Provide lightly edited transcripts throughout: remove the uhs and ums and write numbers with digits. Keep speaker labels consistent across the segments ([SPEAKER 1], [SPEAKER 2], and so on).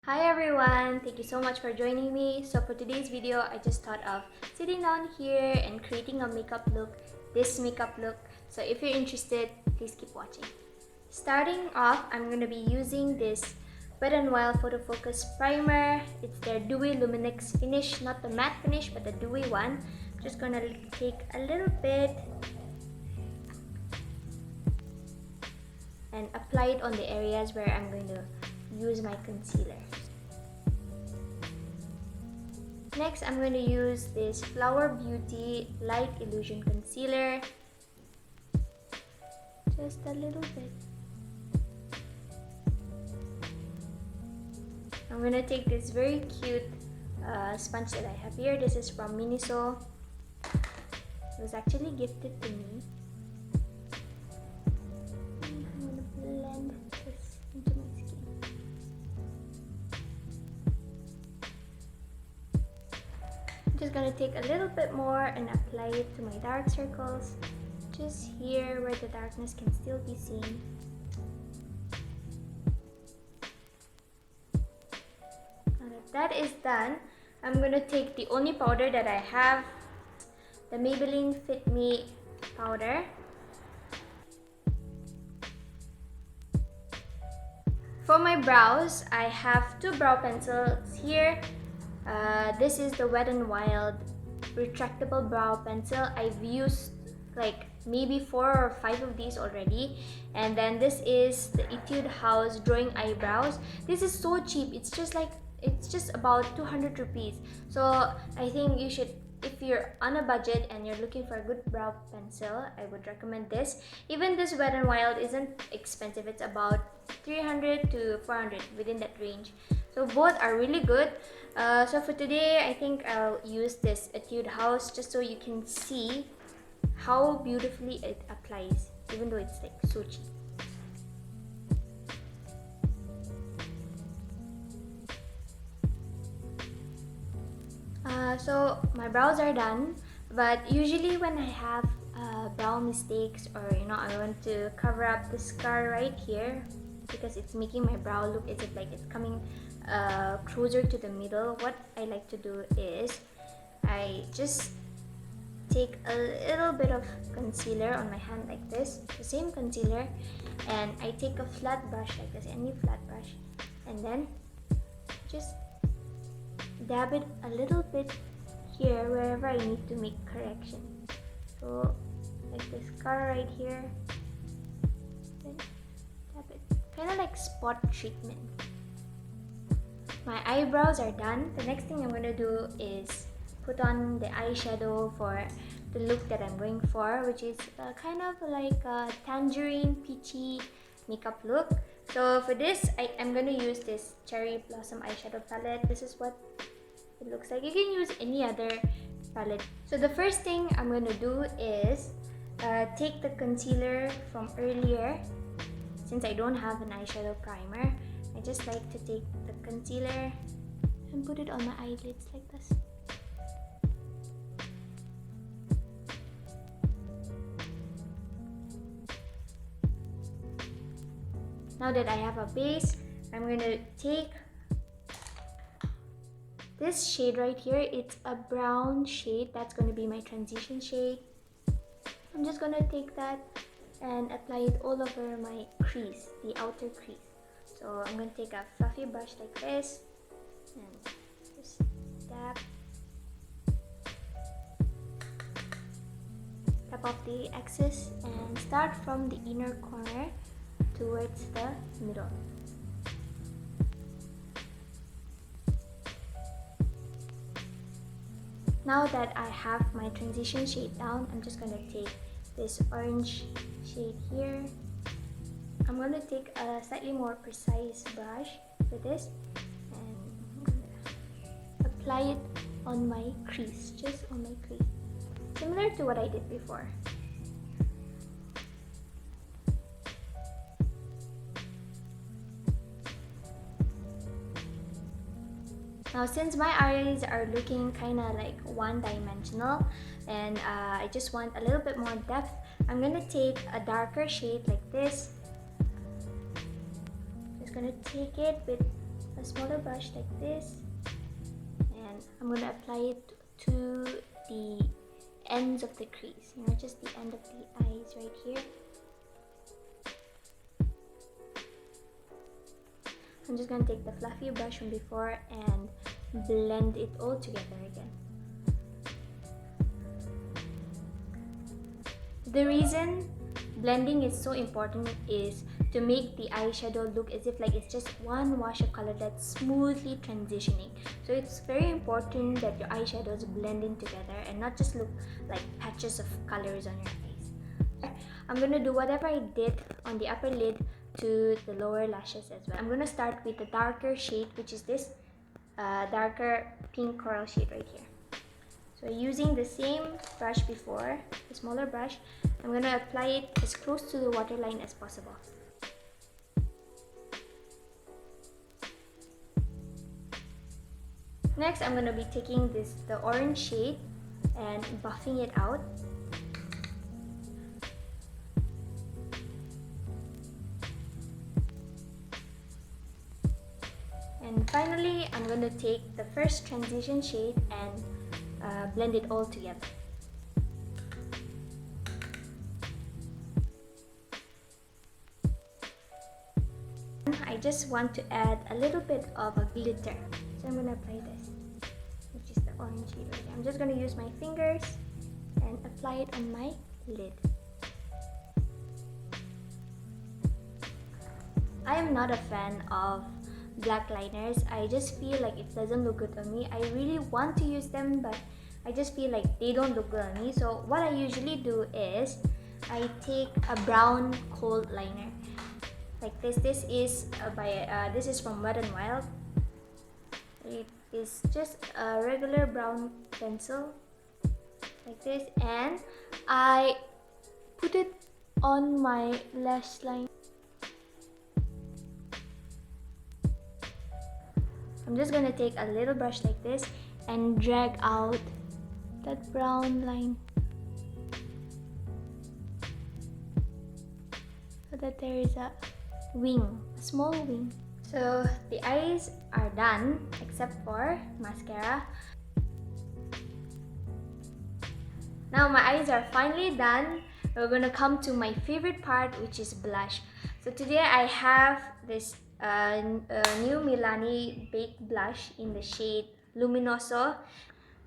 [SPEAKER 1] Hi everyone! Thank you so much for joining me. So for today's video, I just thought of sitting down here and creating a makeup look, this makeup look. So if you're interested, please keep watching. Starting off, I'm going to be using this Wet n Wild Photo Focus Primer. It's their Dewy Lumineux finish, not the matte finish, but the dewy one. I'm just going to take a little bit and apply it on the areas where I'm going to use my concealer. Next, I'm going to use this Flower Beauty Light Illusion Concealer. Just a little bit. I'm going to take this very cute sponge that I have here. This is from Luminoso. It was actually gifted to me. I'm going to blend this into my skin. I'm just going to take a little bit more and apply it to my dark circles. Just here where the darkness can still be seen. Now that is done, I'm going to take the only powder that I have, the Maybelline Fit powder. For my brows, I have two brow pencils here. This is the Wet n Wild retractable brow pencil. I've used like maybe 4 or 5 of these already. And then this is the Etude House Drawing Eyebrows. This is so cheap. It's just about 200 rupees. So I think you should, if you're on a budget and you're looking for a good brow pencil, I would recommend this. Even this Wet n Wild isn't expensive. It's about 300 to 400, within that range. So both are really good. So for today, I think I'll use this Etude House just so you can see how beautifully it applies, even though it's like so cheap. So my brows are done, but usually when I have brow mistakes, or I want to cover up the scar right here because it's making my brow look as if like it's coming closer to the middle, what I like to do is I just take a little bit of concealer on my hand like this, the same concealer, and I take a flat brush like this, any flat brush, and then just dab it a little bit here wherever I need to make correction. So like this scar right here, then dab it, kind of like spot treatment. My eyebrows are done. The next thing I'm going to do is put on the eyeshadow for the look that I'm going for, which is kind of like a tangerine peachy makeup look. So for this, I'm going to use this Cherry Blossom eyeshadow palette. This is what it looks like. You can use any other palette. So the first thing I'm going to do is take the concealer from earlier. Since I don't have an eyeshadow primer, I just like to take the concealer and put it on my eyelids like this. Now that I have a base, I'm going to take this shade right here. It's a brown shade. That's going to be my transition shade. I'm just going to take that and apply it all over my crease, the outer crease. So I'm going to take a fluffy brush like this and just tap off the excess and start from the inner corner towards the middle. Now that I have my transition shade down, I'm just going to take this orange shade here. I'm going to take a slightly more precise brush for this and I'm going to apply it on my crease, just on my crease, similar to what I did before. Now since my eyes are looking kind of like one-dimensional and I just want a little bit more depth, I'm going to take a darker shade like this. Just going to take it with a smaller brush like this, and I'm going to apply it to the ends of the crease, you know, just the end of the eyes right here. I'm just going to take the fluffy brush from before and blend it all together again. The reason blending is so important is to make the eyeshadow look as if like it's just one wash of color that's smoothly transitioning. So it's very important that your eyeshadows blend in together and not just look like patches of colors on your eyes. I'm gonna do whatever I did on the upper lid to the lower lashes as well. I'm gonna start with the darker shade, which is this darker pink coral shade right here. So using the same brush before, the smaller brush, I'm gonna apply it as close to the waterline as possible. Next, I'm gonna be taking the orange shade and buffing it out. And finally, I'm going to take the first transition shade and blend it all together. I just want to add a little bit of a glitter. So I'm going to apply this, which is the orange shade right here. I'm just going to use my fingers and apply it on my lid. I am not a fan of black liners. I just feel like it doesn't look good on me. I really want to use them, but I just feel like they don't look good on me. So what I usually do is I take a brown cold liner like this. This is from Wet n Wild. It is just a regular brown pencil like this, and I put it on my lash line. I'm just gonna take a little brush like this and drag out that brown line so that there is a wing, a small wing. So the eyes are done except for mascara. Now my eyes are finally done. We're gonna come to my favorite part, which is blush. So today I have this new Milani baked blush in the shade Luminoso.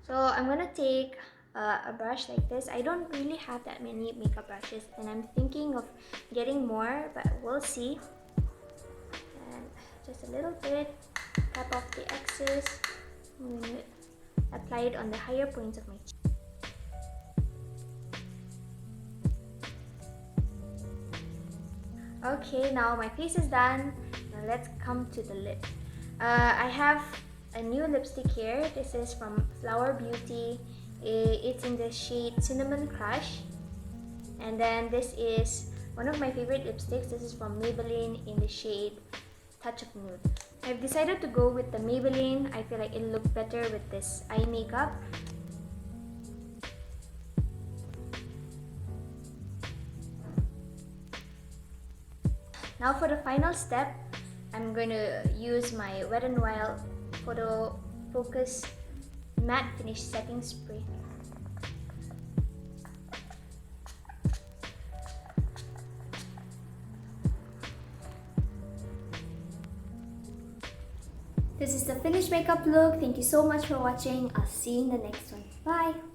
[SPEAKER 1] So I'm gonna take a brush like this. I don't really have that many makeup brushes, and I'm thinking of getting more, but we'll see. And just a little bit, tap off the excess. I'm gonna apply it on the higher points of my cheek. Okay, now my face is done. Now let's come to the lip. I have a new lipstick here. This is from Flower Beauty. It's in the shade Cinnamon Crush. And then this is one of my favorite lipsticks. This is from Maybelline in the shade Touch of Nude. I've decided to go with the Maybelline. I feel like it'll look better with this eye makeup. Now for the final step, I'm going to use my Wet n Wild Photo Focus Matte Finish Setting Spray. This is the finished makeup look. Thank you so much for watching. I'll see you in the next one. Bye!